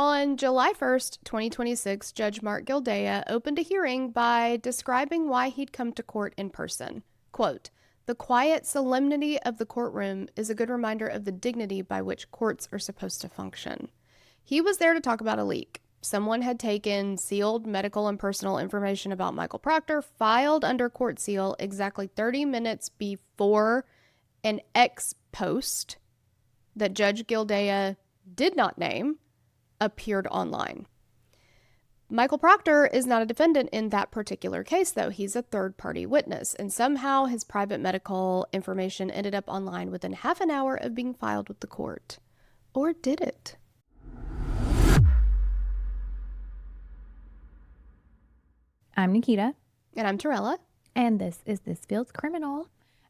On July 1st, 2026, Judge Mark Gildea opened a hearing by describing why he'd come to court in person. Quote, "The quiet solemnity of the courtroom is a good reminder of the dignity by which courts are supposed to function." He was there to talk about a leak. Someone had taken sealed medical and personal information about Michael Proctor, filed under court seal exactly 30 minutes before an ex post that Judge Gildea did not name appeared online. Michael Proctor is not a defendant in that particular case, though. He's a third-party witness, and somehow his private medical information ended up online within half an hour of being filed with the court. Or did it? I'm Nikita. And I'm Torella. And this is This Feels Criminal.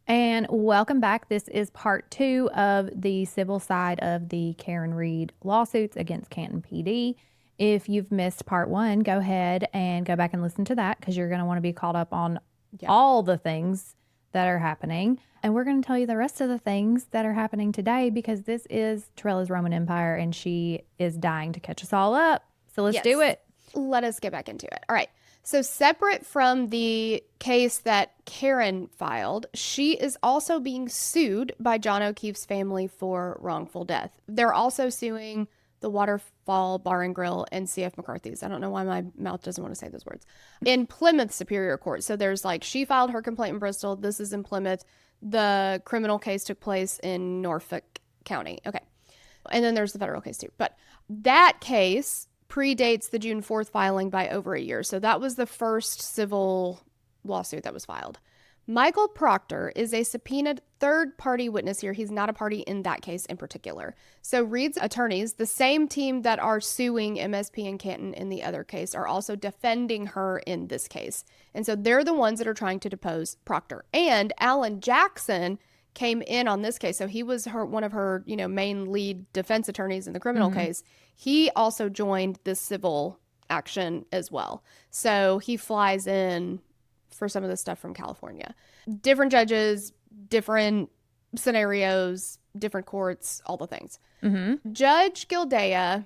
And welcome back. This is part 2 of the civil side of the Karen Reed lawsuits against Canton PD. If you've missed part 1, go ahead and go back and listen to that because you're going to want to be caught up on all the things that are happening. And we're going to tell you the rest of the things that are happening today because this is Torella's Roman Empire and she is dying to catch us all up. So let's do it. Let us get back into it. All right. So separate from the case that Karen filed, she is also being sued by John O'Keefe's family for wrongful death. They're also suing the Waterfall Bar and Grill and C.F. McCarthy's. I don't know why my mouth doesn't want to say those words. In Plymouth Superior Court. So there's she filed her complaint in Bristol. This is in Plymouth. The criminal case took place in Norfolk County. Okay. And then there's the federal case too. But that case predates the June 4th filing by over a year. So that was the first civil lawsuit that was filed. Michael Proctor is a subpoenaed third-party witness here. He's not a party in that case in particular. So Reed's attorneys, the same team that are suing MSP and Canton in the other case, are also defending her in this case. And so they're the ones that are trying to depose Proctor. And Alan Jackson came in on this case. So he was one of her, main lead defense attorneys in the criminal case. He also joined this civil action as well. So he flies in for some of the stuff from California. Different judges, different scenarios, different courts, all the things. Judge Gildea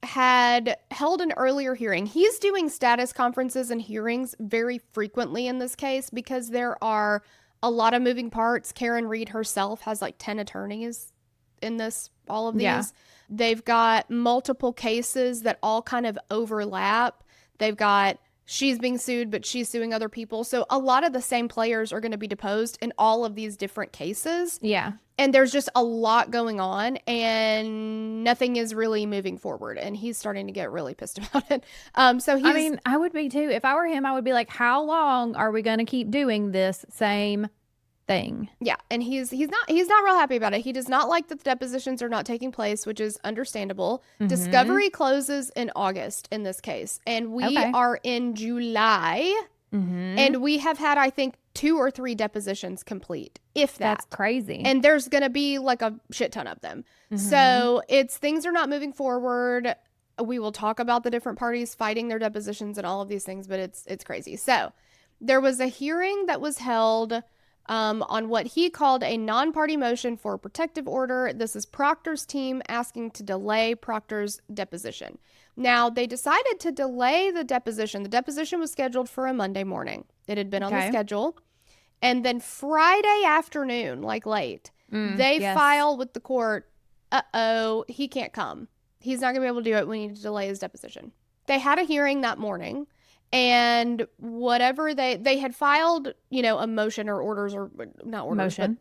had held an earlier hearing. He's doing status conferences and hearings very frequently in this case because there are a lot of moving parts. Karen Reed herself has 10 attorneys in all of these. Yeah. They've got multiple cases that all kind of overlap. They've got she's being sued, but she's suing other people. So a lot of the same players are going to be deposed in all of these different cases. Yeah. And there's just a lot going on and nothing is really moving forward. And he's starting to get really pissed about it. I would be too. If I were him, I would be like, how long are we going to keep doing this same thing? Yeah. And he's not real happy about it. He does not like that the depositions are not taking place, which is understandable. Discovery closes in August in this case. And we are in July. And we have had, I think, 2 or 3 depositions complete, if that. That's crazy. And there's going to be a shit ton of them. So things are not moving forward. We will talk about the different parties fighting their depositions and all of these things, but it's crazy. So there was a hearing that was held on what he called a non-party motion for a protective order. This is Proctor's team asking to delay Proctor's deposition. Now, they decided to delay the deposition. The deposition was scheduled for a Monday morning. It had been on the schedule. And then Friday afternoon, late, they file with the court, he can't come. He's not going to be able to do it. We need to delay his deposition. They had a hearing that morning. And whatever they had filed, a motion or orders or not orders. Motion.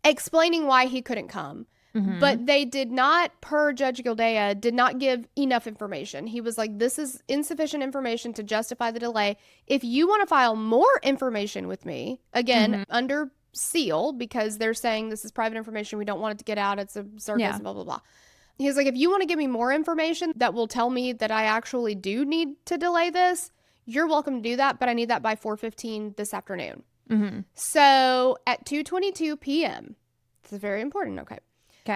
Explaining why he couldn't come. But they did not, per Judge Gildea, did not give enough information. He was like, this is insufficient information to justify the delay. If you want to file more information with me, again, under seal, because they're saying this is private information, we don't want it to get out, it's a circus, blah, blah, blah. He's like, if you want to give me more information that will tell me that I actually do need to delay this, you're welcome to do that, but I need that by 4:15 this afternoon. So at 2:22 p.m., this is very important, okay.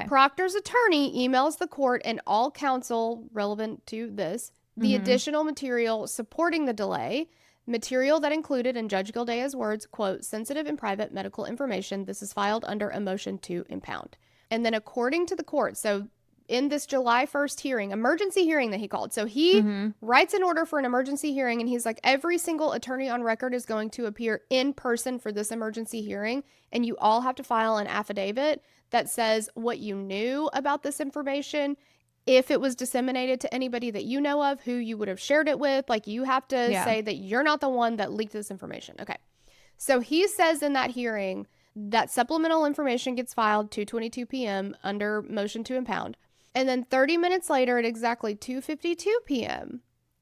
Proctor's attorney emails the court and all counsel relevant to this, the additional material supporting the delay, material that included, in Judge Gildea's words, quote, sensitive and private medical information. This is filed under a motion to impound. And then according to the court, so in this July 1st hearing, emergency hearing that he called. So he writes an order for an emergency hearing, and he's like, every single attorney on record is going to appear in person for this emergency hearing, and you all have to file an affidavit that says what you knew about this information, if it was disseminated to anybody that you know of, who you would have shared it with. Like, you have to say that you're not the one that leaked this information. Okay. So he says in that hearing that supplemental information gets filed 2:22 p.m. under motion to impound. And then 30 minutes later at exactly 2:52 p.m.,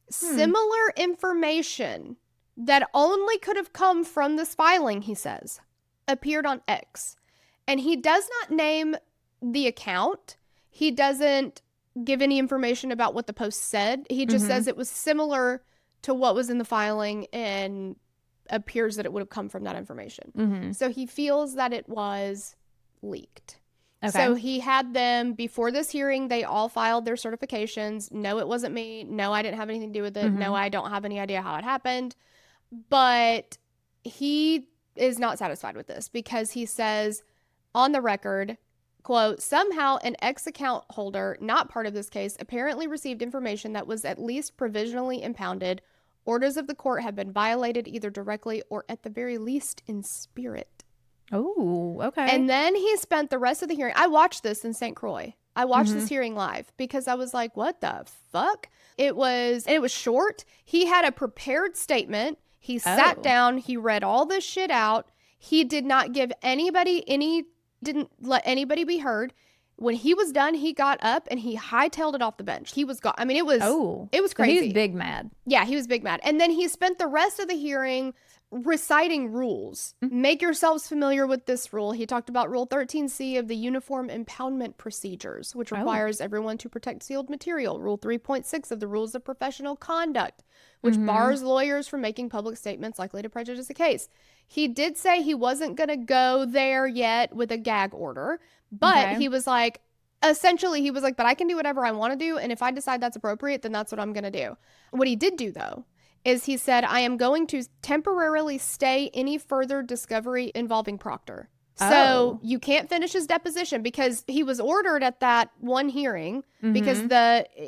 similar information that only could have come from this filing, he says, appeared on X. And he does not name the account. He doesn't give any information about what the post said. He just says it was similar to what was in the filing and appears that it would have come from that information. So he feels that it was leaked. Okay. So he had them, before this hearing, they all filed their certifications. No, it wasn't me. No, I didn't have anything to do with it. No, I don't have any idea how it happened. But he is not satisfied with this because he says on the record, quote, somehow an X account holder, not part of this case, apparently received information that was at least provisionally impounded. Orders of the court have been violated either directly or at the very least in spirit. Oh, okay. And then he spent the rest of the hearing. I watched this in St. Croix. I watched this hearing live because I was like, what the fuck? It was short. He had a prepared statement. He sat down. He read all this shit out. He did not give anybody didn't let anybody be heard. When he was done, he got up and he hightailed it off the bench. He was gone. I mean, it was crazy. So he was big mad. Yeah, he was big mad. And then he spent the rest of the hearing reciting rules. Make yourselves familiar with this rule. He talked about Rule 13C of the Uniform Impoundment Procedures, which requires everyone to protect sealed material. Rule 3.6 of the Rules of Professional Conduct, which bars lawyers from making public statements likely to prejudice a case. He did say he wasn't going to go there yet with a gag order, but he was like, essentially, he was like, but I can do whatever I want to do, and if I decide that's appropriate, then that's what I'm going to do. What he did do, though, is he said, I am going to temporarily stay any further discovery involving Proctor. So you can't finish his deposition because he was ordered at that one hearing because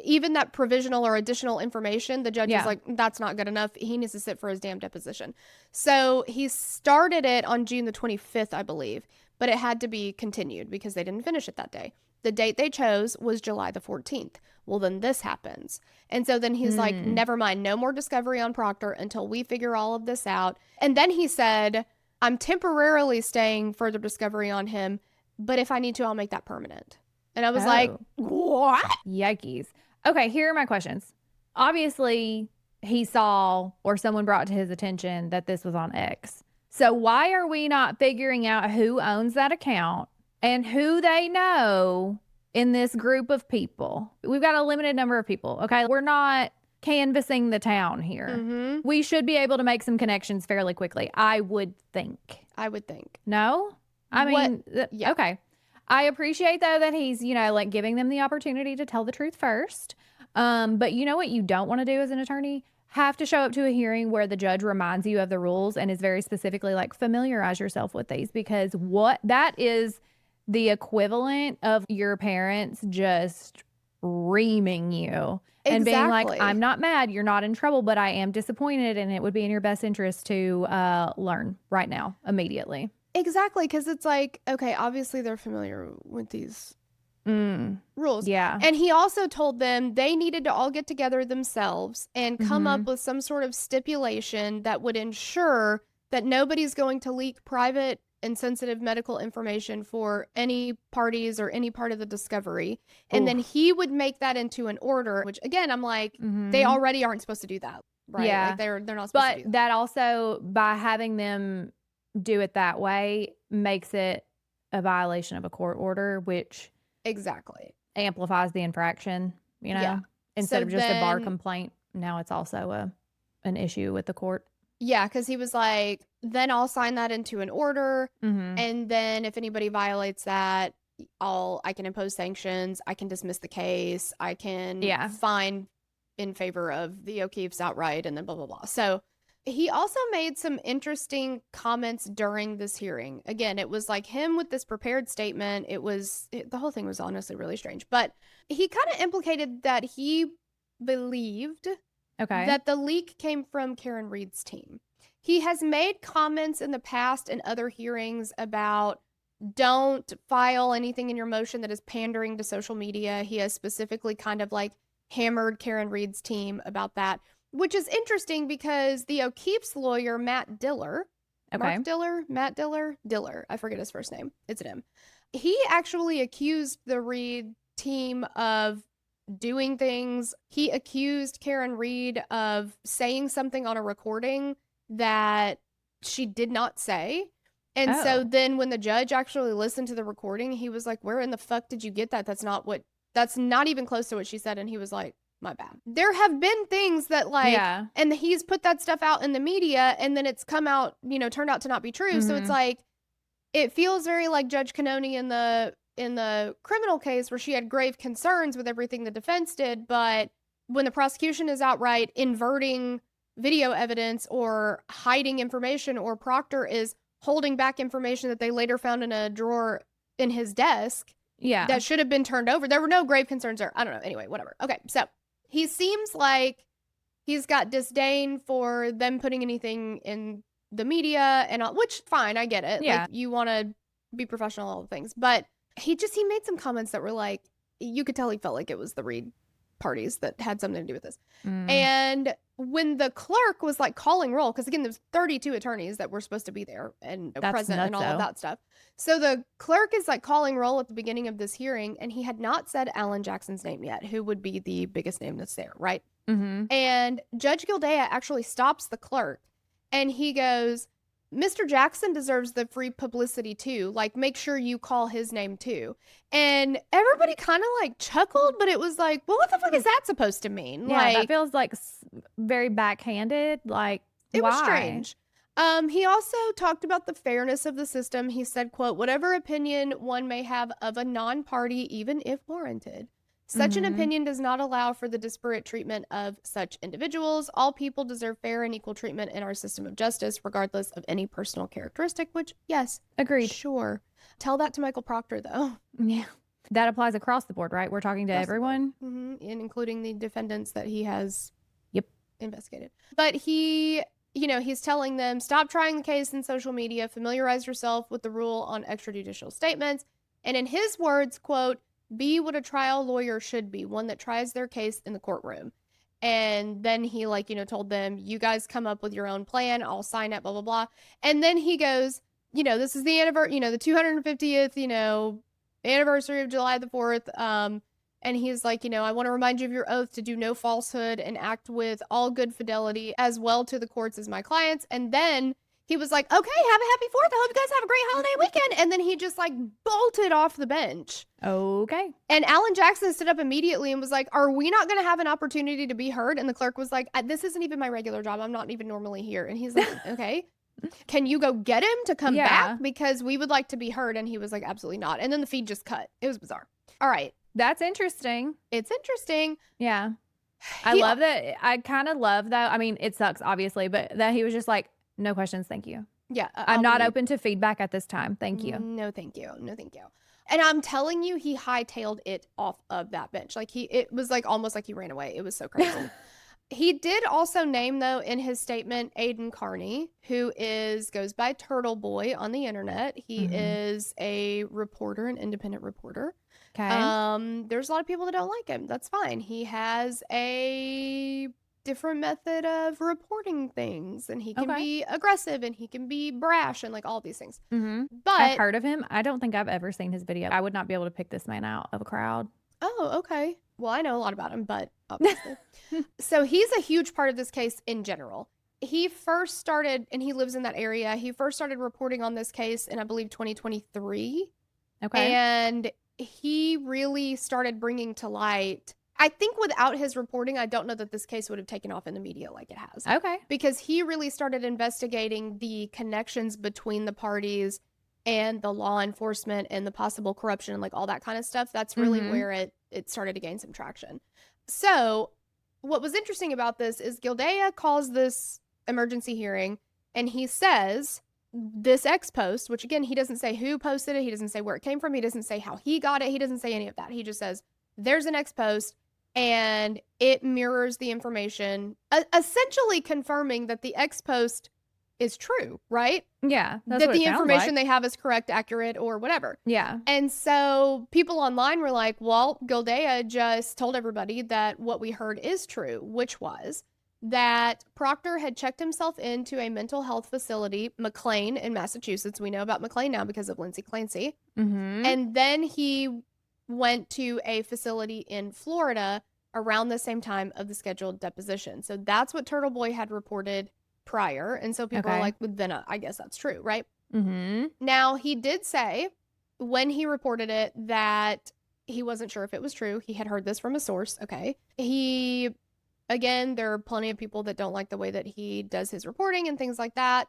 even that provisional or additional information, the judge was like, that's not good enough. He needs to sit for his damn deposition. So he started it on June the 25th, I believe, but it had to be continued because they didn't finish it that day. The date they chose was July the 14th. Well, then this happens. And so then he's like, never mind, no more discovery on Proctor until we figure all of this out. And then he said, I'm temporarily staying further discovery on him, but if I need to, I'll make that permanent. And I was like, what? Yikes. Okay, here are my questions. Obviously, he saw or someone brought to his attention that this was on X. So why are we not figuring out who owns that account and who they know in this group of people? We've got a limited number of people, okay? We're not canvassing the town here. We should be able to make some connections fairly quickly, I would think. No? I mean, okay. I appreciate, though, that he's, like giving them the opportunity to tell the truth first. But you know what you don't want to do as an attorney? Have to show up to a hearing where the judge reminds you of the rules and is very specifically like, familiarize yourself with these, because that is the equivalent of your parents just reaming you and being like, I'm not mad, you're not in trouble, but I am disappointed, and it would be in your best interest to learn right now, immediately. Exactly, because it's like, okay, obviously they're familiar with these rules. Yeah. And he also told them they needed to all get together themselves and come up with some sort of stipulation that would ensure that nobody's going to leak private and sensitive medical information for any parties or any part of the discovery. And then he would make that into an order, which again, I'm like, they already aren't supposed to do that, right? Yeah. Like they're not supposed to do that. But that also, by having them do it that way, makes it a violation of a court order, which amplifies the infraction, instead of just a bar complaint. Now it's also an issue with the court. Yeah, because he was like, then I'll sign that into an order, and then if anybody violates that, I can impose sanctions, I can dismiss the case, I can fine in favor of the O'Keeffes outright, and then blah, blah, blah. So He also made some interesting comments during this hearing. Again, it was like him with this prepared statement. The whole thing was honestly really strange. But he kind of implicated that he believed that the leak came from Karen Reed's team. He has made comments in the past in other hearings about don't file anything in your motion that is pandering to social media. He has specifically kind of like hammered Karen Reed's team about that, which is interesting because the O'Keefe's lawyer, Matt Diller, Mark Diller, Matt Diller, I forget his first name. It's an M. He actually accused the Reed team of doing things. He accused Karen Reed of saying something on a recording that she did not say. And so then when the judge actually listened to the recording, he was like, where in the fuck did you get that? That's not even close to what she said. And he was like, my bad. There have been things that and he's put that stuff out in the media and then it's come out, turned out to not be true. So it's like, it feels very like Judge Cannoni in the criminal case where she had grave concerns with everything the defense did. But when the prosecution is outright inverting video evidence or hiding information, or Proctor is holding back information that they later found in a drawer in his desk that should have been turned over. There were no grave concerns there. I don't know. Anyway, whatever. Okay, so he seems like he's got disdain for them putting anything in the media and all, which fine, I get it. Yeah. Like, you want to be professional, all the things. But he made some comments that were like, you could tell he felt like it was the Reed parties that had something to do with this. And when the clerk was like calling roll, because again, there's 32 attorneys that were supposed to be there and present and all of that stuff. So the clerk is like calling roll at the beginning of this hearing, and he had not said Alan Jackson's name yet, who would be the biggest name that's there, right? And Judge Gildea actually stops the clerk and he goes, Mr. Jackson deserves the free publicity too. Like, make sure you call his name too. And everybody kind of like chuckled, but it was like, well, what the fuck is that supposed to mean? Yeah, like, that feels like very backhanded. Like, it why? was strange. He also talked about the fairness of the system. He said, quote, whatever opinion one may have of a non-party, even if warranted, such an opinion does not allow for the disparate treatment of such individuals. All people deserve fair and equal treatment in our system of justice, regardless of any personal characteristic, which, yes. Agreed. Sure. Tell that to Michael Proctor, though. Yeah. That applies across the board, right? We're talking to everyone? And including the defendants that he has investigated. But he's telling them, stop trying the case in social media, familiarize yourself with the rule on extrajudicial statements. And in his words, quote, be what a trial lawyer should be, one that tries their case in the courtroom. And then he told them, you guys come up with your own plan. I'll sign it, blah, blah, blah. And then he goes, this is the anniversary, the 250th, anniversary of July the 4th. And he's like, I want to remind you of your oath to do no falsehood and act with all good fidelity as well to the courts as my clients. And then he was like, okay, have a happy 4th. I hope you guys have a great holiday weekend. And then he just bolted off the bench. Okay. And Alan Jackson stood up immediately and was like, are we not going to have an opportunity to be heard? And the clerk was like, this isn't even my regular job. I'm not even normally here. And he's like, okay, can you go get him to come back? Because we would like to be heard. And he was like, absolutely not. And then the feed just cut. It was bizarre. All right. That's interesting. It's interesting. Yeah. I love that. I kind of love that. I mean, it sucks, obviously, but that he was just like, no questions, thank you. Yeah. I'm not open to feedback at this time. Thank you. No, thank you. No, thank you. And I'm telling you, he hightailed it off of that bench. It was almost like he ran away. It was so crazy. He did also name, though, in his statement, Aiden Carney, who goes by Turtleboy on the internet. He is a reporter, an independent reporter. Okay. There's a lot of people that don't like him. That's fine. He has a different method of reporting things, and he can be aggressive and he can be brash and all these things. But I've heard of him. I don't think I've ever seen his video. I would not be able to pick this man out of a crowd. Oh, okay. Well, I know a lot about him, but obviously. So he's a huge part of this case in general. He first started, and he lives in that area, he first started reporting on this case in, I believe, 2023. Okay. And he really started bringing to light, I think without his reporting, I don't know that this case would have taken off in the media like it has. Okay. Because he really started investigating the connections between the parties and the law enforcement and the possible corruption and all that kind of stuff. That's really where it started to gain some traction. So what was interesting about this is Gildea calls this emergency hearing, and he says this X post, which again, he doesn't say who posted it. He doesn't say where it came from. He doesn't say how he got it. He doesn't say any of that. He just says there's an X post and it mirrors the information, essentially confirming that the X post is true, right? Yeah. That the information they have is correct, accurate, or whatever. Yeah. And so people online were like, well, Gildea just told everybody that what we heard is true, which was that Proctor had checked himself into a mental health facility, McLean in Massachusetts. We know about McLean now because of Lindsay Clancy. Mm-hmm. And then he went to a facility in Florida around the same time of the scheduled deposition. So that's what Turtleboy had reported prior. And so people are like, well, then I guess that's true, right? Mm-hmm. Now, he did say when he reported it that he wasn't sure if it was true. He had heard this from a source. Okay. Again, there are plenty of people that don't like the way that he does his reporting and things like that.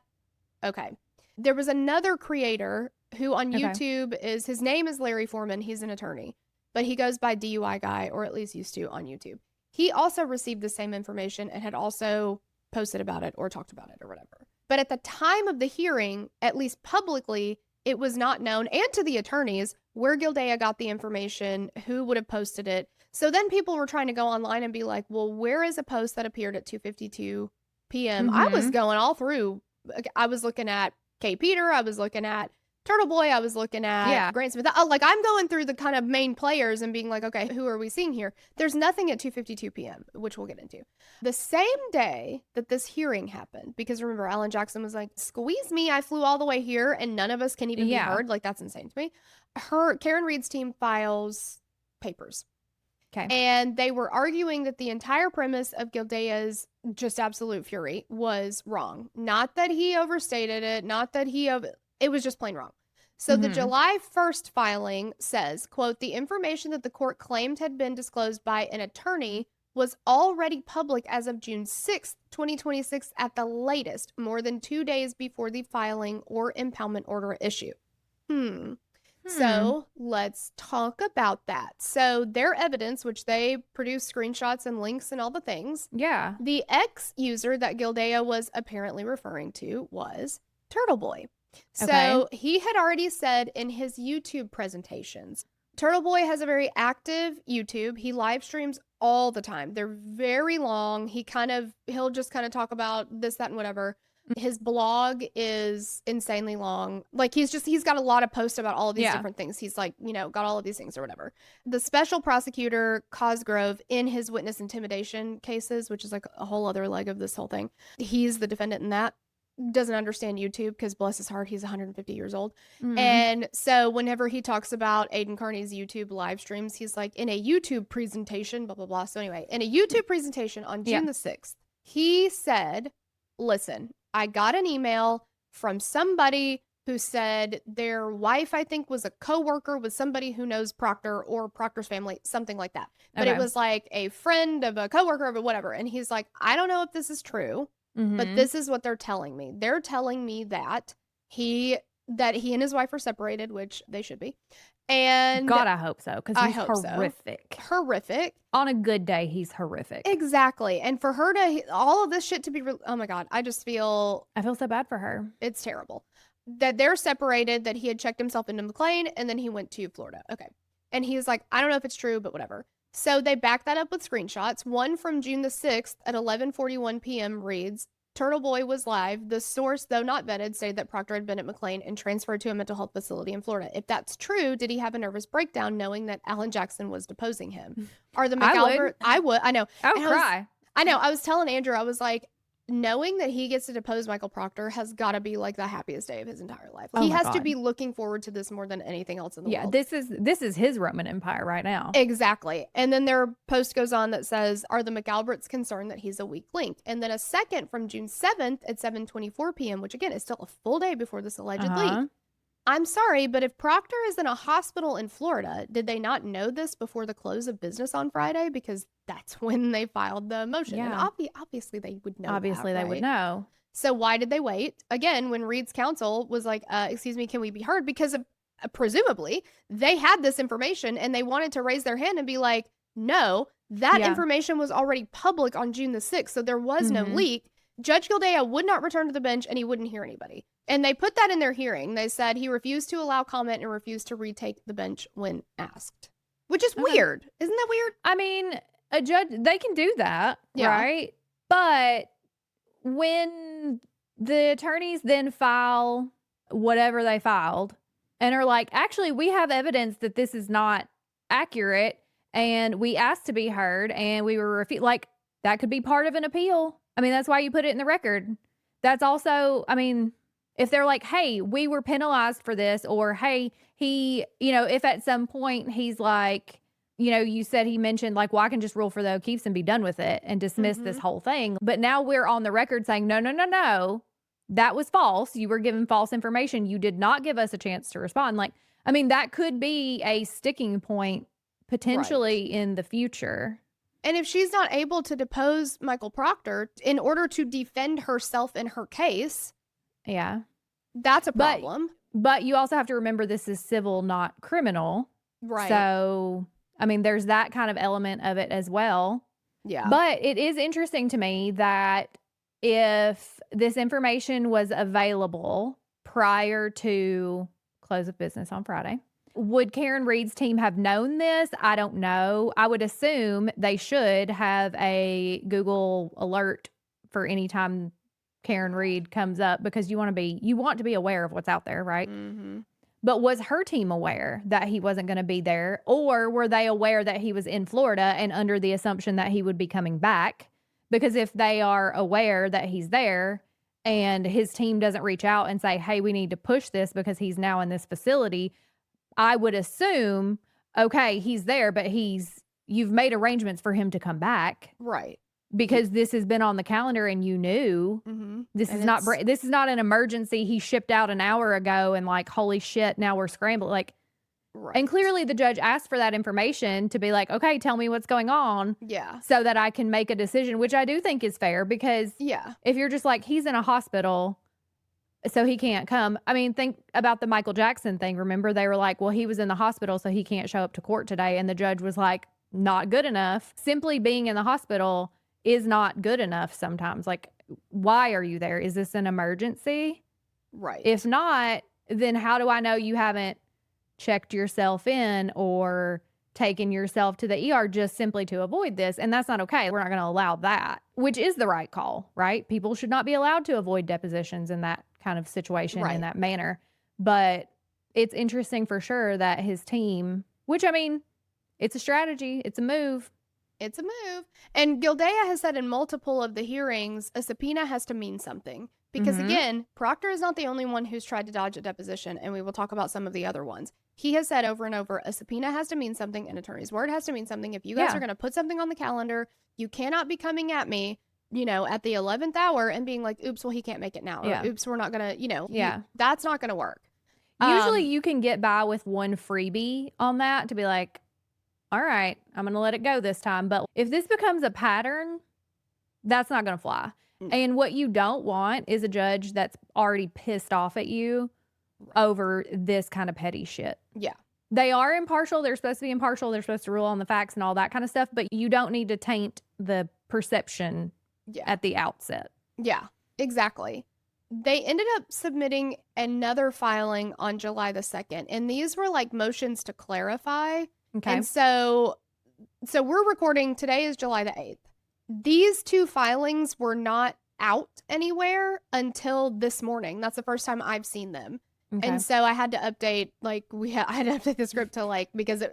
Okay. There was another creator who on YouTube his name is Larry Foreman. He's an attorney, but he goes by DUI Guy, or at least used to on YouTube. He also received the same information and had also posted about it or talked about it or whatever. But at the time of the hearing, at least publicly, it was not known, and to the attorneys, where Gildea got the information, who would have posted it. So then people were trying to go online and be like, well, where is a post that appeared at 2:52 p.m.? I was going all through. I was looking at Kay Peter. I was looking at Turtleboy. I was looking at Grant Smith. I'm going through the kind of main players and being like, okay, who are we seeing here? There's nothing at 2:52 p.m., which we'll get into. The same day that this hearing happened, because remember, Alan Jackson was like, squeeze me, I flew all the way here and none of us can even be heard. Like, that's insane to me. Karen Reed's team files papers. Okay. And they were arguing that the entire premise of Gildea's just absolute fury was wrong. Not that he overstated it, not that it was just plain wrong. So the July 1st filing says, quote, the information that the court claimed had been disclosed by an attorney was already public as of June 6th, 2026 at the latest, more than 2 days before the filing or impoundment order issue. So let's talk about that. So their evidence, which they produced screenshots and links and all the things. Yeah. The X user that Gildea was apparently referring to was Turtleboy. So he had already said in his YouTube presentations, Turtleboy has a very active YouTube. He live streams all the time. They're very long. He'll just kind of talk about this, that, and whatever. His blog is insanely long. Like he's got a lot of posts about all of these different things. He's like, got all of these things or whatever. The special prosecutor Cosgrove in his witness intimidation cases, which is like a whole other leg of this whole thing. He's the defendant in that. Doesn't understand YouTube because bless his heart, he's 150 years old. And so whenever he talks about Aiden Carney's YouTube live streams, he's like in a YouTube presentation, blah, blah, blah. So anyway, in a YouTube presentation on June the 6th, he said, listen, I got an email from somebody who said their wife, I think, was a coworker with somebody who knows Proctor or Proctor's family, something like that. But it was like a friend of a coworker of whatever. And he's like, I don't know if this is true, but this is what they're telling me. They're telling me that he and his wife are separated, which they should be. And God, I hope so, because he's horrific. Horrific. On a good day, he's horrific. Exactly. And for her to, all of this shit to be, oh my God, I feel so bad for her. It's terrible. That they're separated, that he had checked himself into McLean, and then he went to Florida. Okay. And he's like, I don't know if it's true, but whatever. So they back that up with screenshots. One from June the 6th at 11:41 p.m. reads, Turtleboy was live. The source, though not vetted, said that Proctor had been at McLean and transferred to a mental health facility in Florida. If that's true, did he have a nervous breakdown knowing that Alan Jackson was deposing him? Are the McAlbert? I would. I know. I would cry. I know. I was telling Andrew, I was like, knowing that he gets to depose Michael Proctor has got to be like the happiest day of his entire life. He has to be looking forward to this more than anything else in the world. Yeah, this is his Roman Empire right now. Exactly. And then their post goes on that says, are the McAlberts concerned that he's a weak link? And then a second from June 7th at 7:24 p.m., which again is still a full day before this alleged leak. I'm sorry, but if Proctor is in a hospital in Florida, did they not know this before the close of business on Friday? Because that's when they filed the motion. Yeah. And obviously they would know. Obviously they would know. So why did they wait? Again, when Reed's counsel was like, excuse me, can we be heard? Because presumably they had this information and they wanted to raise their hand and be like, no, that information was already public on June the 6th. So there was no leak. Judge Gildea would not return to the bench and he wouldn't hear anybody. And they put that in their hearing. They said he refused to allow comment and refused to retake the bench when asked, which is weird. Isn't that weird? I mean, a judge, they can do that, Yeah. right? But when the attorneys then file whatever they filed and are like, actually, we have evidence that this is not accurate and we asked to be heard and we were like, that could be part of an appeal. I mean, that's why you put it in the record. That's also, I mean, if they're like, hey, we were penalized for this, or hey, he, if at some point he's like, you said he mentioned like, well, I can just rule for the O'Keefes and be done with it and dismiss this whole thing. But now we're on the record saying, no, that was false. You were given false information. You did not give us a chance to respond. Like, I mean, that could be a sticking point potentially in the future. And if she's not able to depose Michael Proctor in order to defend herself in her case, yeah, that's a problem. But you also have to remember this is civil, not criminal. Right. So, I mean, there's that kind of element of it as well. Yeah. But it is interesting to me that if this information was available prior to close of business on Friday, would Karen Reed's team have known this? I don't know. I would assume they should have a Google alert for any time Karen Reed comes up, because you want to be aware of what's out there, right? Mm-hmm. But was her team aware that he wasn't going to be there, or were they aware that he was in Florida and under the assumption that he would be coming back? Because if they are aware that he's there and his team doesn't reach out and say, hey, we need to push this because he's now in this facility, I would assume, okay, he's there, but you've made arrangements for him to come back. Right. Because this has been on the calendar and you knew. This is not an emergency. He shipped out an hour ago and like, holy shit, now we're scrambling. Like, and clearly the judge asked for that information to be like, okay, tell me what's going on. Yeah. So that I can make a decision, which I do think is fair, because if you're just like, he's in a hospital, so he can't come. I mean, think about the Michael Jackson thing. Remember, they were like, well, he was in the hospital, so he can't show up to court today. And the judge was like, not good enough. Simply being in the hospital is not good enough sometimes. Like, why are you there? Is this an emergency? Right. If not, then how do I know you haven't checked yourself in or taken yourself to the ER just simply to avoid this? And that's not okay. We're not going to allow that, which is the right call, right? People should not be allowed to avoid depositions in that kind of situation in that manner. But it's interesting for sure that his team, which, I mean, it's a strategy. It's a move. It's a move. And Gildea has said in multiple of the hearings, a subpoena has to mean something. Because again, Proctor is not the only one who's tried to dodge a deposition, and we will talk about some of the other ones. He has said over and over, a subpoena has to mean something, an attorney's word has to mean something. If you guys are going to put something on the calendar, you cannot be coming at me, at the 11th hour and being like, oops, well, he can't make it now. Or, oops, we're not going to, that's not going to work. Usually you can get by with one freebie on that to be like, all right, I'm going to let it go this time. But if this becomes a pattern, that's not going to fly. And what you don't want is a judge that's already pissed off at you over this kind of petty shit. Yeah. They are impartial. They're supposed to be impartial. They're supposed to rule on the facts and all that kind of stuff. But you don't need to taint the perception at the outset. Yeah, exactly. They ended up submitting another filing on July the 2nd. And these were like motions to clarify. Okay. And so we're recording, today is July the 8th. These two filings were not out anywhere until this morning. That's the first time I've seen them. Okay. And so I had to update, I had to update the script to because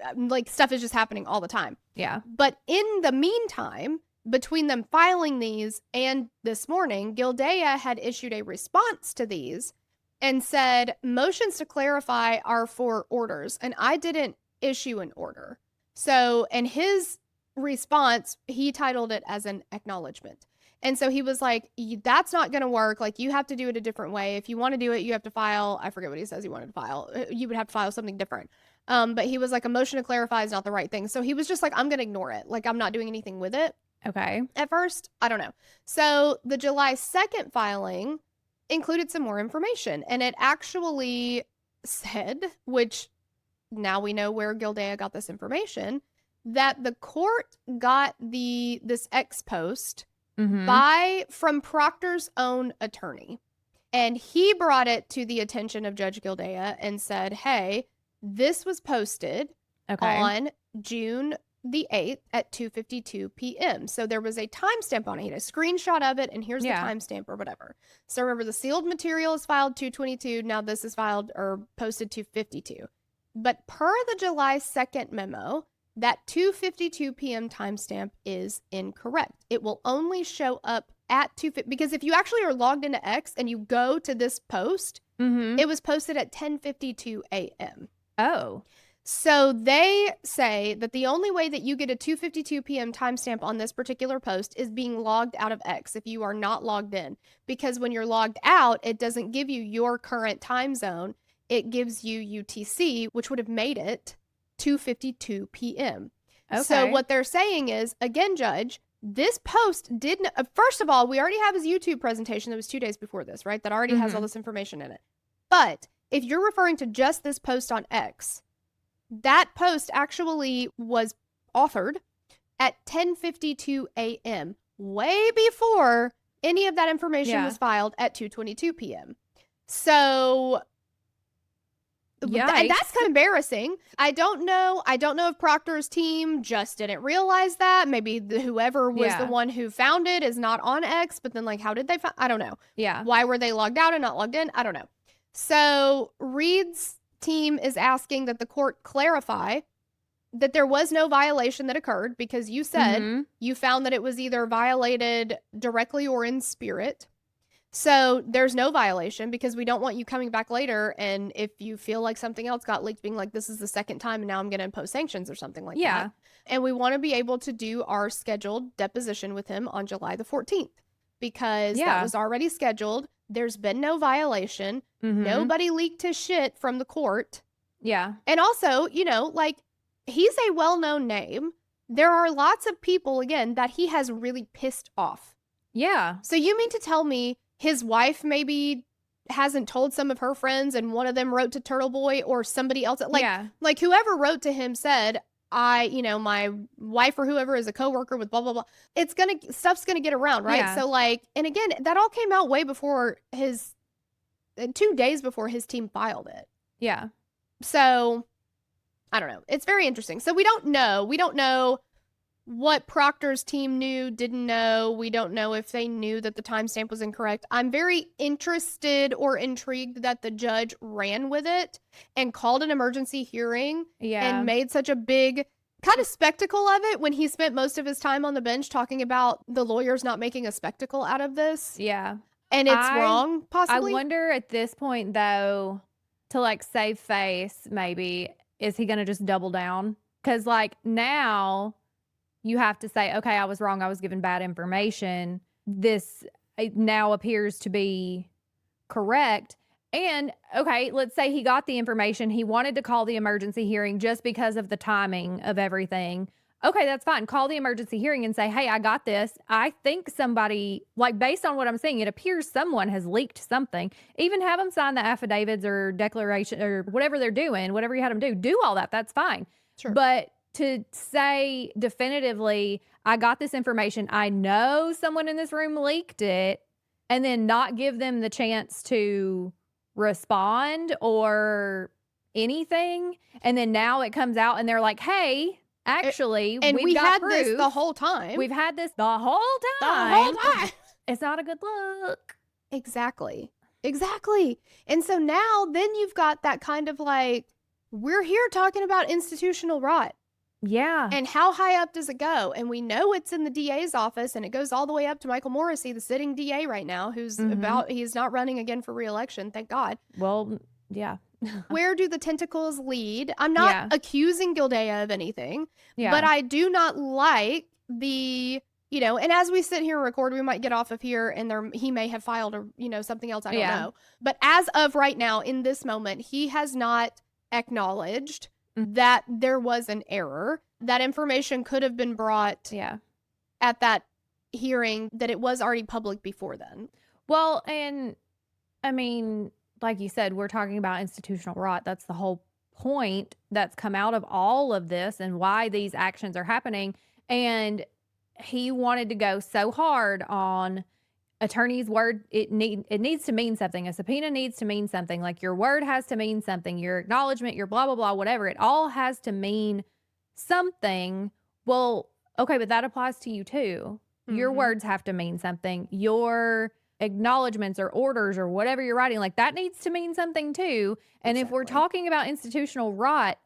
stuff is just happening all the time. Yeah. But in the meantime, between them filing these and this morning, Gildea had issued a response to these and said, motions to clarify are for orders. And I didn't issue an order. So, and his response, he titled it as an acknowledgement. And so he was like, that's not going to work. Like, you have to do it a different way. If you want to do it, you have to file, I forget what he says he wanted to file. You would have to file something different. But he was like, a motion to clarify is not the right thing. So he was just like, I'm going to ignore it. Like, I'm not doing anything with it. Okay. At first, I don't know. So the July 2nd filing included some more information. And it actually said, which now we know where Gildea got this information, that the court got this ex post from Proctor's own attorney. And he brought it to the attention of Judge Gildea and said, hey, this was posted on June the 8th at 2:52 p.m. So there was a timestamp on it. He had a screenshot of it, and here's the timestamp or whatever. So remember, the sealed material is filed 2:22. Now this is filed or posted 2:52. But per the July 2nd memo, that 2:52 p.m. timestamp is incorrect. It will only show up at 2:50 because if you actually are logged into X and you go to this post, it was posted at 10:52 a.m. Oh. So they say that the only way that you get a 2:52 p.m. timestamp on this particular post is being logged out of X if you are not logged in. Because when you're logged out, it doesn't give you your current time zone. It gives you UTC, which would have made it 2:52 p.m. Okay. So what they're saying is, again, Judge, this post didn't, first of all, we already have his YouTube presentation that was 2 days before this, right? That already has all this information in it. But if you're referring to just this post on X, that post actually was authored at 10:52 a.m., way before any of that information was filed at 2:22 p.m. So that's kind of embarrassing. I don't know if Proctor's team just didn't realize that. Maybe whoever was the one who found it is not on X, but then, like, how did they find? I don't know. Yeah. Why were they logged out and not logged in? I don't know. So Reed's team is asking that the court clarify that there was no violation that occurred because you said you found that it was either violated directly or in spirit. So there's no violation because we don't want you coming back later and if you feel like something else got leaked, being like, this is the second time and now I'm going to impose sanctions or something like that. And we want to be able to do our scheduled deposition with him on July the 14th because that was already scheduled. There's been no violation. Nobody leaked his shit from the court. Yeah. And also, you know, like, he's a well-known name. There are lots of people, again, that he has really pissed off. Yeah. So you mean to tell me his wife maybe hasn't told some of her friends and one of them wrote to Turtleboy or somebody else? Like whoever wrote to him said, my wife or whoever is a coworker with blah, blah, blah. Stuff's gonna get around, right? Yeah. So, like, and again, that all came out way before 2 days before his team filed it. Yeah. So, I don't know. It's very interesting. So we don't know. We don't know what Proctor's team knew, didn't know. We don't know if they knew that the timestamp was incorrect. I'm very interested or intrigued that the judge ran with it and called an emergency hearing and made such a big kind of spectacle of it when he spent most of his time on the bench talking about the lawyers not making a spectacle out of this. Yeah. And it's wrong, possibly. I wonder at this point, though, to, like, save face, maybe, is he going to just double down? Because, like, now you have to say, okay, I was wrong. I was given bad information. This now appears to be correct. And, okay, let's say he got the information. He wanted to call the emergency hearing just because of the timing of everything. Okay, that's fine. Call the emergency hearing and say, hey, I got this. I think somebody, like, based on what I'm seeing, it appears someone has leaked something. Even have them sign the affidavits or declaration or whatever they're doing, whatever you had them do all that. That's fine. Sure. But to say definitively, I got this information, I know someone in this room leaked it, and then not give them the chance to respond or anything. And then now it comes out and they're like, hey, actually, we had this the whole time. We've had this the whole time. It's not a good look. Exactly. And so now then you've got that kind of like, we're here talking about institutional rot. Yeah. And how high up does it go? And we know it's in the DA's office and it goes all the way up to Michael Morrissey, the sitting DA right now, who's he's not running again for re-election. Thank God. Well, yeah. Where do the tentacles lead? I'm not accusing Gildea of anything, but I do not like the, and as we sit here and record, we might get off of here and he may have filed something else. I don't know. But as of right now, in this moment, he has not acknowledged that there was an error. That information could have been brought at that hearing, that it was already public before then. Well, and I mean, like you said, we're talking about institutional rot. That's the whole point that's come out of all of this and why these actions are happening. And he wanted to go so hard on attorney's word. It needs to mean something. A subpoena needs to mean something. Like, your word has to mean something. Your acknowledgement, your blah, blah, blah, whatever. It all has to mean something. Well, okay, but that applies to you too. Your words have to mean something. Your acknowledgments or orders or whatever you're writing, like, that needs to mean something too. And if we're talking about institutional rot,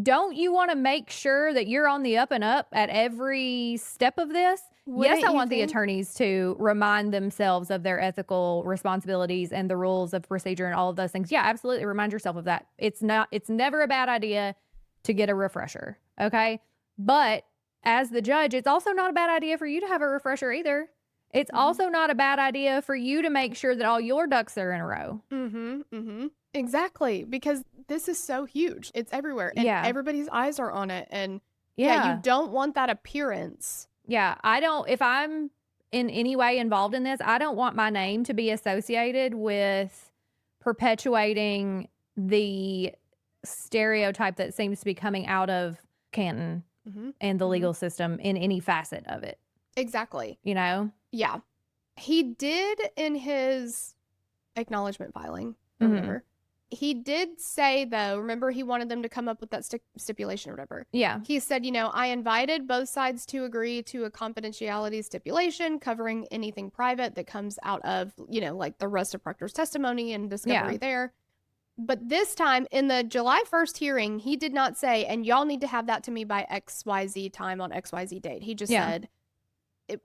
don't you want to make sure that you're on the up and up at every step of this? Yes, I want the attorneys to remind themselves of their ethical responsibilities and the rules of procedure and all of those things. Yeah, absolutely. Remind yourself of that. It's never a bad idea to get a refresher. Okay. But as the judge, it's also not a bad idea for you to have a refresher either. It's also not a bad idea for you to make sure that all your ducks are in a row. Exactly. Because this is so huge. It's everywhere. And everybody's eyes are on it. And you don't want that appearance. Yeah. If I'm in any way involved in this, I don't want my name to be associated with perpetuating the stereotype that seems to be coming out of Canton and the legal system in any facet of it. Exactly. You know? Yeah. He did, in his acknowledgement filing, or whatever, he did say, though, remember, he wanted them to come up with that stipulation or whatever. Yeah. He said, I invited both sides to agree to a confidentiality stipulation covering anything private that comes out of, like the rest of Proctor's testimony and discovery there. But this time, in the July 1st hearing, he did not say, and y'all need to have that to me by XYZ time on XYZ date. He just said...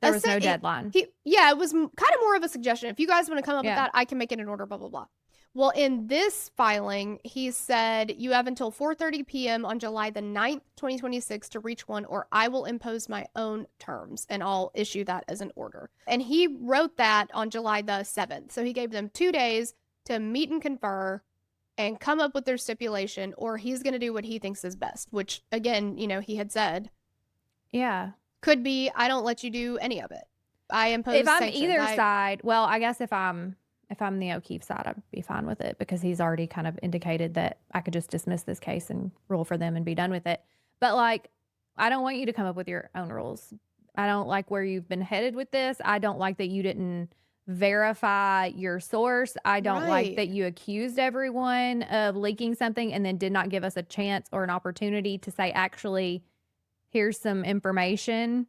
There was no deadline. It was kind of more of a suggestion. If you guys want to come up with that, I can make it in order, blah, blah, blah. Well, in this filing, he said, you have until 4:30 p.m. on July the 9th, 2026 to reach one, or I will impose my own terms, and I'll issue that as an order. And he wrote that on July the 7th. So he gave them 2 days to meet and confer and come up with their stipulation, or he's going to do what he thinks is best, which, again, he had said. Yeah. Could be, I don't let you do any of it. I impose if I'm sanctions. either side, well, I guess if I'm the O'Keefe side, I'd be fine with it, because he's already kind of indicated that I could just dismiss this case and rule for them and be done with it. But like, I don't want you to come up with your own rules. I don't like where you've been headed with this. I don't like that you didn't verify your source. I don't like that you accused everyone of leaking something and then did not give us a chance or an opportunity to say, actually, here's some information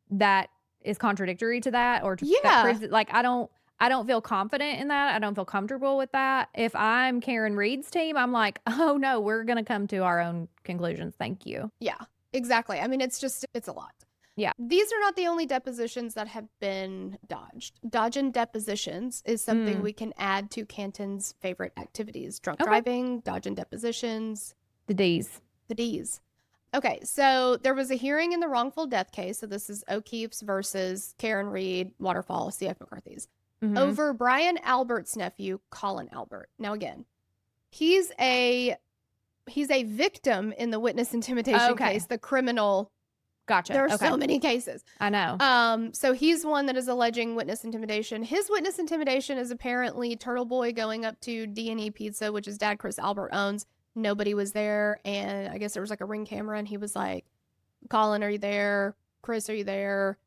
that is contradictory to that, or that proves it. Like, I don't feel confident in that. I don't feel comfortable with that. If I'm Karen Reed's team, I'm like, oh no, we're going to come to our own conclusions. Thank you. Yeah, exactly. I mean, it's a lot. Yeah. These are not the only depositions that have been dodged. Dodging depositions is something we can add to Canton's favorite activities. Drunk driving, dodging depositions. The D's. Okay, so there was a hearing in the wrongful death case. So this is O'Keefe's versus Karen Reed, Waterfall, C.F. McCarthy's. Over Brian Albert's nephew, Colin Albert. Now, again, he's a victim in the witness intimidation case, the criminal. Gotcha. There are so many cases. I know. So he's one that is alleging witness intimidation. His witness intimidation is apparently Turtleboy going up to D&E Pizza, which his dad, Chris Albert, owns. Nobody was there, and I guess there was like a ring camera, and he was like, Colin, are you there? Chris, are you there?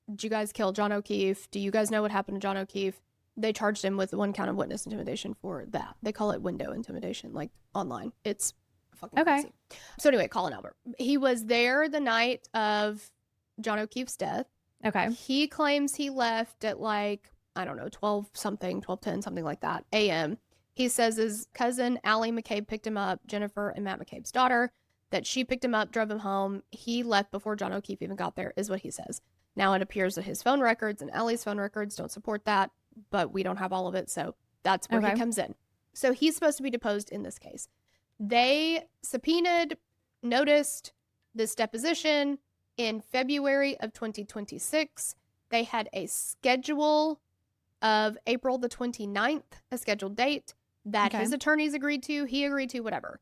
Did you guys kill John O'Keefe? Do you guys know what happened to John O'Keefe? They charged him with 1 count of witness intimidation for that. They call it window intimidation, like online. It's fucking crazy. So anyway, Colin Albert. He was there the night of John O'Keefe's death. Okay. He claims he left at like, I don't know, 12:10, something like that, a.m. He says his cousin, Allie McCabe, picked him up, Jennifer and Matt McCabe's daughter, that she picked him up, drove him home. He left before John O'Keefe even got there, is what he says. Now, it appears that his phone records and Allie's phone records don't support that, but we don't have all of it, so that's where he comes in. So he's supposed to be deposed in this case. They subpoenaed, noticed this deposition in February of 2026. They had a schedule of April the 29th, a scheduled date that his attorneys agreed to, he agreed to, whatever.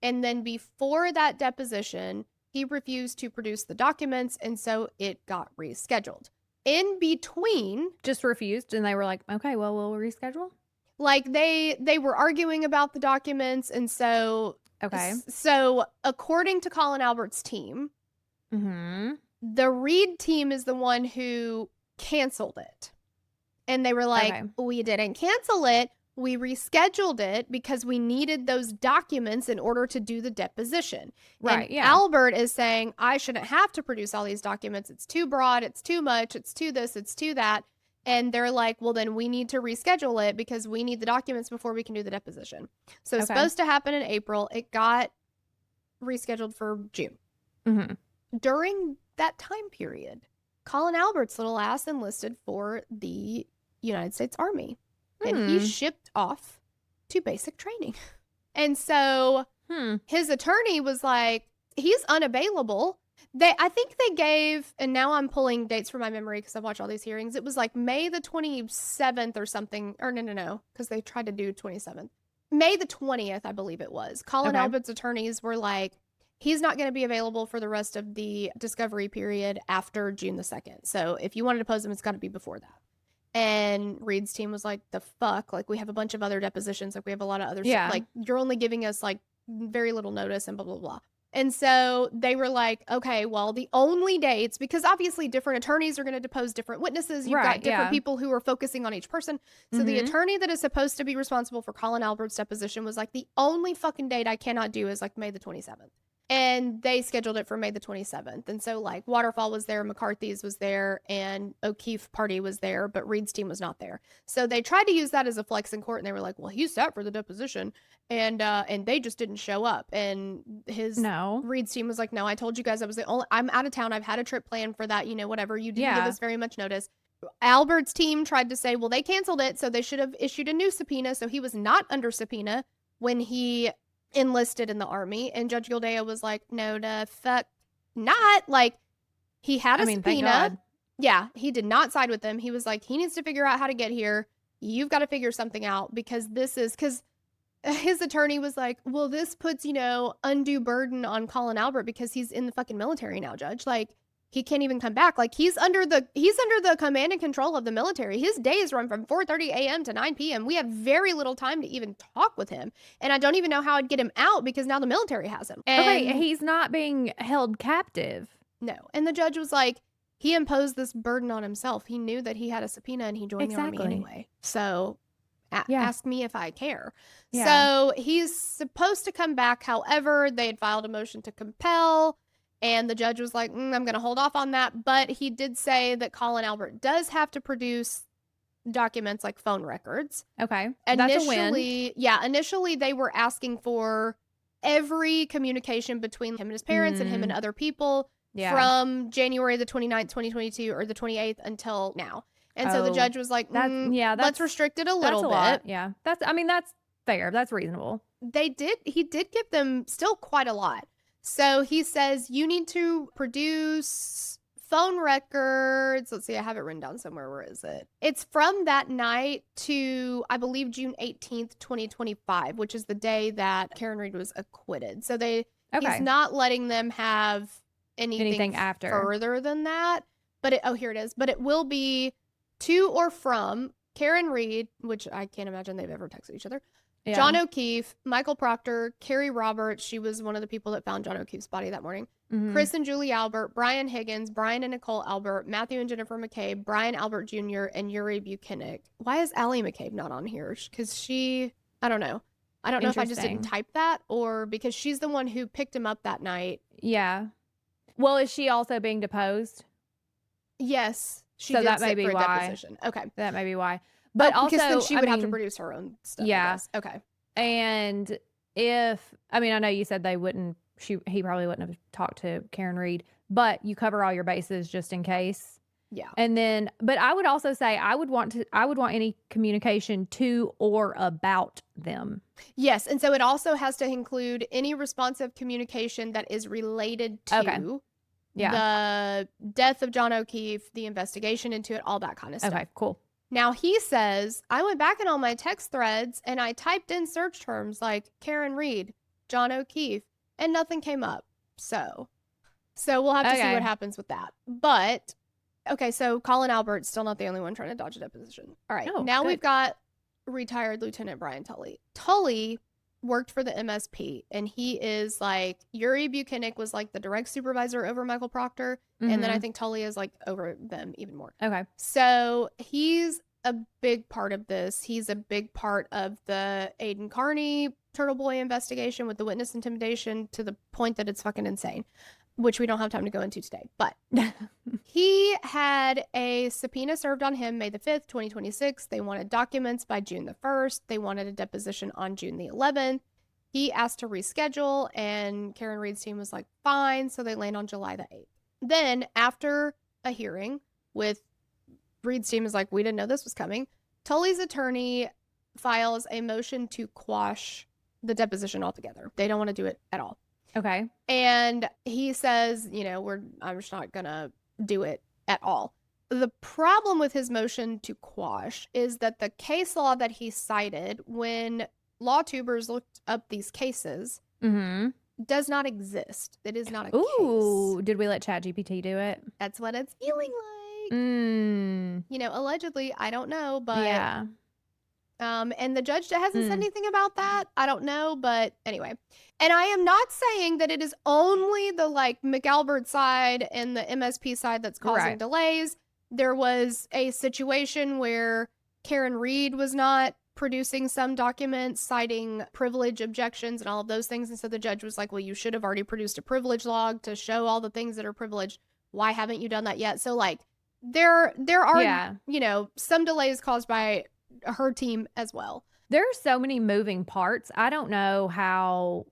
And then before that deposition, he refused to produce the documents, and so it got rescheduled. In between... Just refused, and they were like, okay, well, we'll reschedule? Like, they were arguing about the documents, and so... Okay. So, according to Colin Albert's team, The Reed team is the one who canceled it. And they were like, Okay. we didn't cancel it. We rescheduled it because we needed those documents in order to do the deposition. Right, And yeah. Albert is saying, I shouldn't have to produce all these documents. It's too broad. It's too much. It's too this. It's too that. And they're like, well, then we need to reschedule it because we need the documents before we can do the deposition. So it's Okay. supposed to happen in April. It got rescheduled for June. Mm-hmm. During that time period, Colin Albert's little ass enlisted for the United States Army. And he shipped off to basic training. And so his attorney was like, he's unavailable. I think they gave, and now I'm pulling dates from my memory because I've watched all these hearings. It was like May the 27th or something. Or no, because they tried to do 27th. May the 20th, I believe it was. Colin Albert's attorneys were like, he's not going to be available for the rest of the discovery period after June the 2nd. So if you wanted to pose him, it's got to be before that. And Reed's team was like, the fuck? Like, we have a bunch of other depositions. Like, we have a lot of other stuff. Like, you're only giving us, like, very little notice and blah, blah, blah. And so they were like, okay, well, the only dates, because obviously different attorneys are going to depose different witnesses. You've got different people who are focusing on each person. So the attorney that is supposed to be responsible for Colin Albert's deposition was like, the only fucking date I cannot do is, like, May the 27th. And they scheduled it for May the 27th. And so, like, Waterfall was there, McCarthy's was there, and O'Keefe party was there, but Reed's team was not there. So they tried to use that as a flex in court, and they were like, well, he sat for the deposition, and they just didn't show up. And Reed's team was like, no, I told you guys I was the only, I'm out of town. I've had a trip planned for that, whatever. You didn't give us very much notice. Albert's team tried to say, well, they canceled it, so they should have issued a new subpoena. So he was not under subpoena when he enlisted in the Army, and Judge Gildea was like, no, the fuck not. Like, he had a subpoena. Yeah, he did not side with them. He was like, he needs to figure out how to get here. You've got to figure something out because his attorney was like, well, this puts, undue burden on Colin Albert because he's in the fucking military now, Judge. Like, he can't even come back. Like, he's under the command and control of the military. His days run from 4:30 a.m. to 9 p.m. We have very little time to even talk with him. And I don't even know how I'd get him out because now the military has him. And he's not being held captive. No. And the judge was like, he imposed this burden on himself. He knew that he had a subpoena and he joined the Army anyway. So ask me if I care. Yeah. So he's supposed to come back. However, they had filed a motion to compel. And the judge was like, I'm going to hold off on that. But he did say that Colin Albert does have to produce documents like phone records. Okay. That's a win. Yeah. Initially, they were asking for every communication between him and his parents and him and other people from January the 29th, 2022 or the 28th until now. And so the judge was like, let's restrict it a little bit. Lot. Yeah. That's fair. That's reasonable. He did give them still quite a lot. So he says, you need to produce phone records. Let's see, I have it written down somewhere. Where is it? It's from that night to, I believe, June 18th, 2025, which is the day that Karen Reed was acquitted. So he's not letting them have anything after further than that. But here it is. But it will be to or from Karen Reed, which I can't imagine they've ever texted each other. Yeah. John O'Keefe, Michael Proctor, Carrie Roberts. She was one of the people that found John O'Keefe's body that morning. Chris and Julie Albert, Brian Higgins, Brian and Nicole Albert, Matthew and Jennifer McCabe, Brian Albert Jr., and Yuri Buchanan. Why is Allie McCabe not on here? Because I don't know. I don't know if I just didn't type that or because she's the one who picked him up that night. Yeah. Well, is she also being deposed? Yes. She did sit for a deposition. Okay. That may be why. But also, because then she would have to produce her own stuff. Yeah. Okay. And I know you said he probably wouldn't have talked to Karen Reed, but you cover all your bases just in case. Yeah. And then, but I would also say I would want any communication to or about them. Yes. And so it also has to include any responsive communication that is related to the death of John O'Keefe, the investigation into it, all that kind of stuff. Okay, cool. Now he says, I went back in all my text threads and I typed in search terms like Karen Reed, John O'Keefe, and nothing came up. So we'll have to see what happens with that. But, okay, so Colin Albert's still not the only one trying to dodge a deposition. All right, now we've got retired Lieutenant Brian Tully. Tully worked for the MSP, and he is like, Yuri Buchanan was like the direct supervisor over Michael Proctor, and then I think Tully is like over them even more. Okay. So he's a big part of this. He's a big part of the Aiden Carney Turtleboy investigation with the witness intimidation to the point that it's fucking insane, which we don't have time to go into today. But he had a subpoena served on him May the 5th, 2026. They wanted documents by June the 1st. They wanted a deposition on June the 11th. He asked to reschedule, and Karen Reed's team was like, fine. So they land on July the 8th. Then after a hearing with Reed's team is like, we didn't know this was coming. Tully's attorney files a motion to quash the deposition altogether. They don't want to do it at all. Okay. And he says, I'm just not going to do it at all. The problem with his motion to quash is that the case law that he cited when law tubers looked up these cases does not exist. It is not a case. Did we let ChatGPT do it? That's what it's feeling like. Allegedly, I don't know, but yeah. And the judge hasn't said anything about that. I don't know, but anyway. And I am not saying that it is only the McAlbert side and the MSP side that's causing delays. There was a situation where Karen Reed was not producing some documents citing privilege objections and all of those things. And so the judge was like, well, you should have already produced a privilege log to show all the things that are privileged. Why haven't you done that yet? So there are, some delays caused by her team as well. There are so many moving parts. I don't know how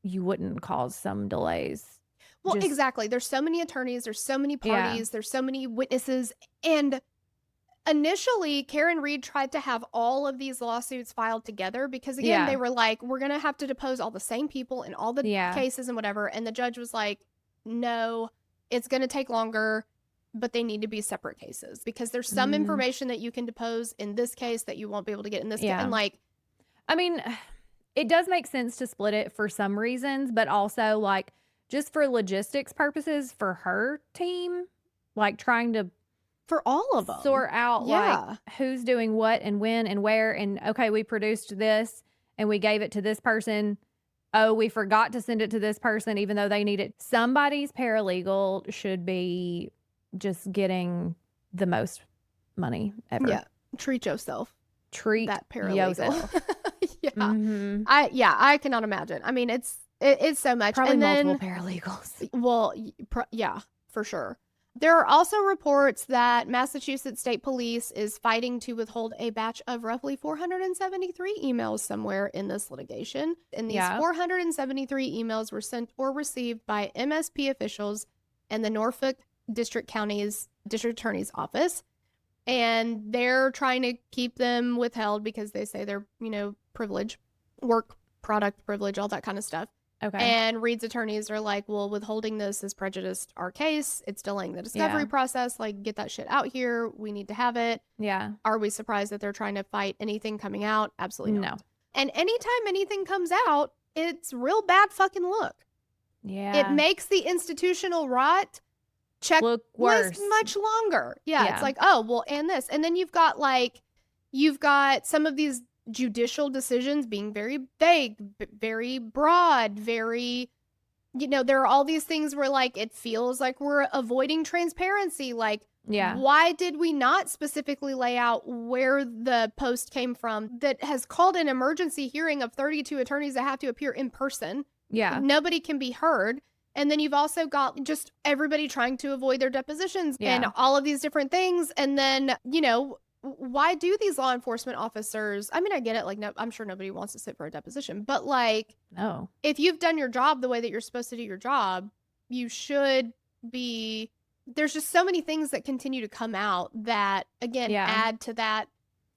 you wouldn't cause some delays. Well, exactly. There's so many attorneys. There's so many parties. There's so many witnesses. And initially, Karen Reed tried to have all of these lawsuits filed together because, again, they were like, we're going to have to depose all the same people in all the cases and whatever. And the judge was like, no, it's going to take longer, but they need to be separate cases because there's some information that you can depose in this case that you won't be able to get in this case. And I mean, it does make sense to split it for some reasons, but also just for logistics purposes for her team, trying to for all of them sort out who's doing what and when and where. And okay, we produced this and we gave it to this person. Oh, we forgot to send it to this person, even though they need it. Somebody's paralegal should be just getting the most money ever. Yeah. Treat yourself. Treat that paralegal. Yourself. I cannot imagine. I mean, it's so much. Probably and multiple paralegals. Well, yeah, for sure. There are also reports that Massachusetts State Police is fighting to withhold a batch of roughly 473 emails somewhere in this litigation. And these 473 emails were sent or received by MSP officials and the Norfolk District Attorney's Office. And they're trying to keep them withheld because they say they're, privilege, work product privilege, all that kind of stuff. Okay. And Reed's attorneys are like, well, withholding this has prejudiced our case. It's delaying the discovery process. Get that shit out here. We need to have it. Yeah. Are we surprised that they're trying to fight anything coming out? Absolutely not. No. And anytime anything comes out, it's real bad fucking look. Yeah. It makes the institutional rot checklist much longer. Yeah. It's like, oh, well, and this. And then you've got some of these judicial decisions being very vague, very broad, very, there are all these things where it feels like we're avoiding transparency. Why did we not specifically lay out where the post came from that has called an emergency hearing of 32 attorneys that have to appear in person? Yeah. Nobody can be heard. And then you've also got just everybody trying to avoid their depositions and all of these different things. And then, why do these law enforcement officers, I mean, I get it. No, I'm sure nobody wants to sit for a deposition, but no. If you've done your job the way that you're supposed to do your job, you should be, there's just so many things that continue to come out that, again, add to that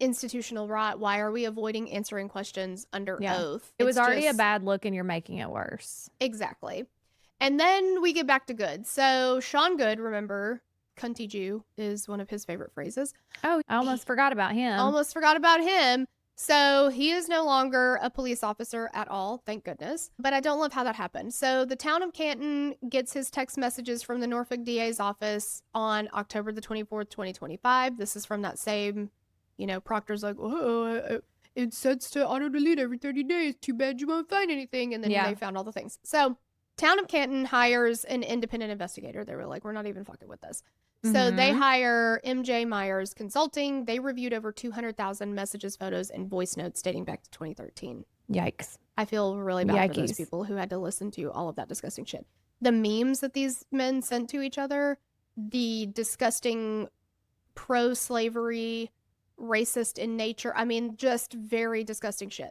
institutional rot. Why are we avoiding answering questions under oath? It was already a bad look and you're making it worse. Exactly. And then we get back to Goode. So Sean Goode, remember, cunty Jew is one of his favorite phrases. Oh, I almost forgot about him. So he is no longer a police officer at all, thank goodness. But I don't love how that happened. So the town of Canton gets his text messages from the Norfolk DA's office on October the 24th, 2025. This is from that same, Proctor's like, oh, it sets to auto delete every 30 days. Too bad you won't find anything. And then they found all the things. So Town of Canton hires an independent investigator. They were like, we're not even fucking with this. So they hire MJ Myers Consulting. They reviewed over 200,000 messages, photos, and voice notes dating back to 2013. Yikes. I feel really bad for those people who had to listen to all of that disgusting shit. The memes that these men sent to each other, the disgusting pro-slavery, racist in nature. I mean, just very disgusting shit.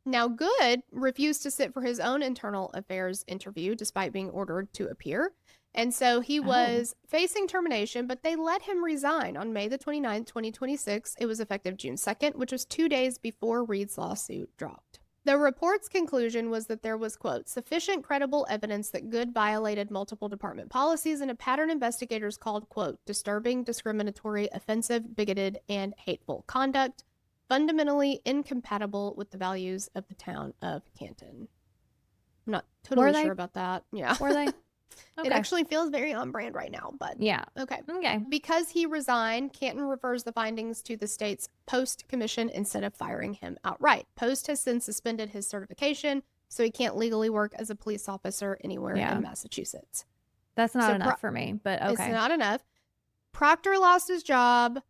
Now, Goode refused to sit for his own internal affairs interview despite being ordered to appear. And so he was facing termination, but they let him resign on May the 29th, 2026. It was effective June 2nd, which was 2 days before Reed's lawsuit dropped. The report's conclusion was that there was, quote, sufficient credible evidence that Goode violated multiple department policies in a pattern investigators called, quote, disturbing, discriminatory, offensive, bigoted, and hateful conduct, fundamentally incompatible with the values of the town of Canton. I'm not totally sure about that. Yeah. Were they? It actually feels very on brand right now, but yeah. Okay. Okay. Because he resigned, Canton refers the findings to the state's Post Commission instead of firing him outright. Post has since suspended his certification, so he can't legally work as a police officer anywhere in Massachusetts. That's not enough for me, but okay. It's not enough. Proctor lost his job.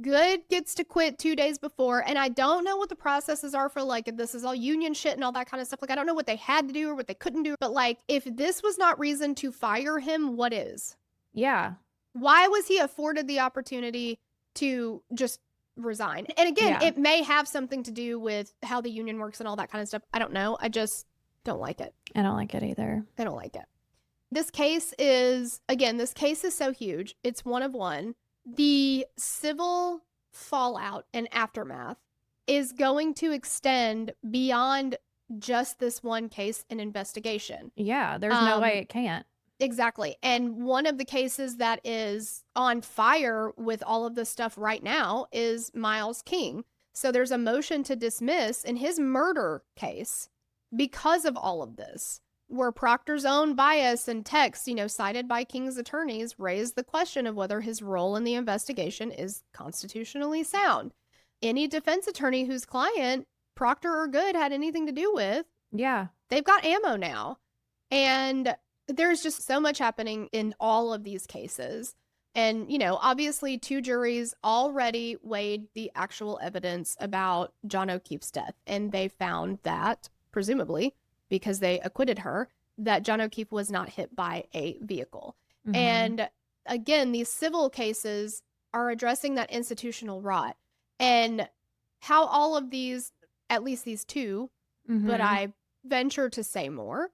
Goode gets to quit 2 days before, and I don't know what the processes are for, like, if this is all union shit and all that kind of stuff. Like, I don't know what they had to do or what they couldn't do, but, like, if this was not reason to fire him, what is? Yeah. Why was he afforded the opportunity to just resign? And again, it may have something to do with how the union works and all that kind of stuff. I don't know. I just don't like it. I don't like it either. I don't like it. This case is so huge. It's one of one. The civil fallout and aftermath is going to extend beyond just this one case and investigation. Yeah, there's no way it can't. Exactly. And one of the cases that is on fire with all of this stuff right now is Miles King. So there's a motion to dismiss in his murder case because of all of this, where Proctor's own bias and texts, cited by King's attorneys, raised the question of whether his role in the investigation is constitutionally sound. Any defense attorney whose client Proctor or Goode had anything to do with, they've got ammo now. And there's just so much happening in all of these cases. And, obviously 2 juries already weighed the actual evidence about John O'Keefe's death. And they found that, presumably, because they acquitted her, that John O'Keefe was not hit by a vehicle. Mm-hmm. And again, these civil cases are addressing that institutional rot and how all of these, at least these 2, but I venture to say more,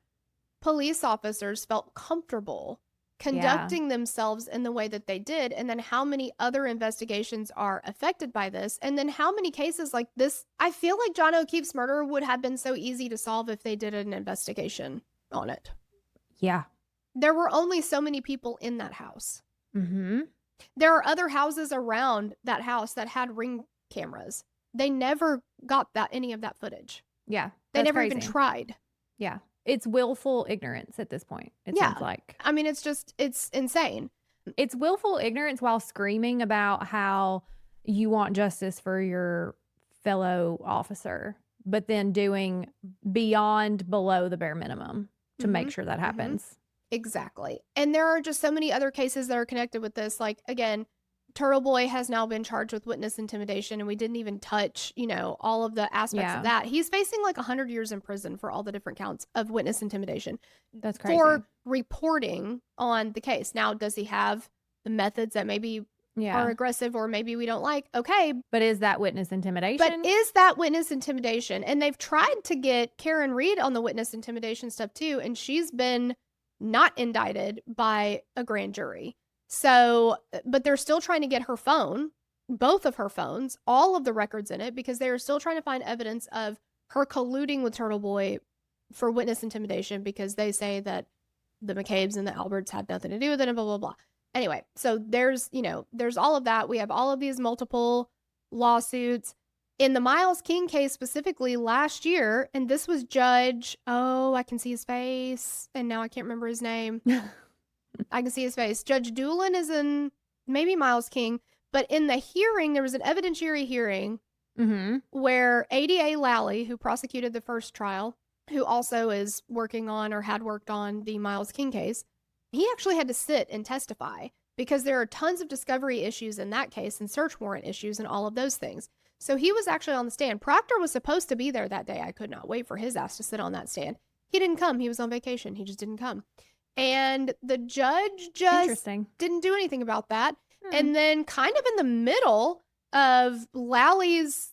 police officers felt comfortable conducting themselves in the way that they did, and then how many other investigations are affected by this, and then how many cases like this. I feel like John O'Keefe's murder would have been so easy to solve if they did an investigation on it. Yeah. There were only so many people in that house. Mm-hmm. There are other houses around that house that had Ring cameras. They never got any of that footage. Yeah. They never even tried. Yeah. It's willful ignorance at this point, it seems like. I mean, it's insane. It's willful ignorance while screaming about how you want justice for your fellow officer, but then doing below the bare minimum to make sure that happens. Exactly. And there are just so many other cases that are connected with this. Like, again, Turtleboy has now been charged with witness intimidation, and we didn't even touch, all of the aspects of that. He's facing like 100 years in prison for all the different counts of witness intimidation. That's crazy. For reporting on the case. Now, does he have the methods that maybe are aggressive or maybe we don't like? Okay. But is that witness intimidation? And they've tried to get Karen Reed on the witness intimidation stuff too, and she's been not indicted by a grand jury. So, but they're still trying to get her phone, both of her phones, all of the records in it, because they are still trying to find evidence of her colluding with Turtleboy for witness intimidation, because they say that the McCabe's and the Alberts had nothing to do with it and blah, blah, blah. Anyway, so there's all of that. We have all of these multiple lawsuits. In the Miles King case specifically last year, and this was I can see his face, and now I can't remember his name. I can see his face. Judge Doolin is in maybe Miles King, but in the hearing, there was an evidentiary hearing where ADA Lally, who prosecuted the first trial, who also is working on or had worked on the Miles King case, he actually had to sit and testify because there are tons of discovery issues in that case and search warrant issues and all of those things. So he was actually on the stand. Proctor was supposed to be there that day. I could not wait for his ass to sit on that stand. He didn't come. He was on vacation. He just didn't come. And the judge just didn't do anything about that. And then kind of in the middle of Lally's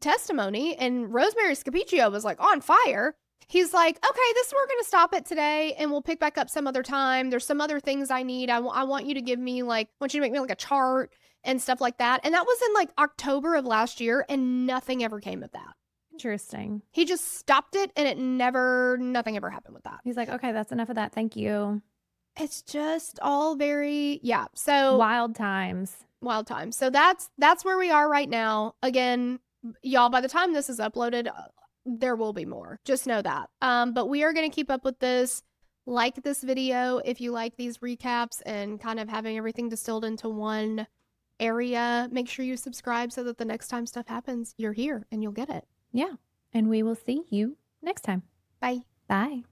testimony, and Rosemary Scapicchio was like on fire, he's like, okay, we're going to stop it today and we'll pick back up some other time. There's some other things I need. I want you to give me I want you to make me a chart and stuff like that. And that was in October of last year, and nothing ever came of that. Interesting. He just stopped it, and nothing ever happened with that. He's like, okay, that's enough of that. Thank you. It's just all very, so wild times. So that's where we are right now. Again, y'all, by the time this is uploaded, there will be more. Just know that. But we are going to keep up with this. Like this video if you like these recaps and kind of having everything distilled into one area. Make sure you subscribe so that the next time stuff happens, you're here and you'll get it. Yeah. And we will see you next time. Bye. Bye.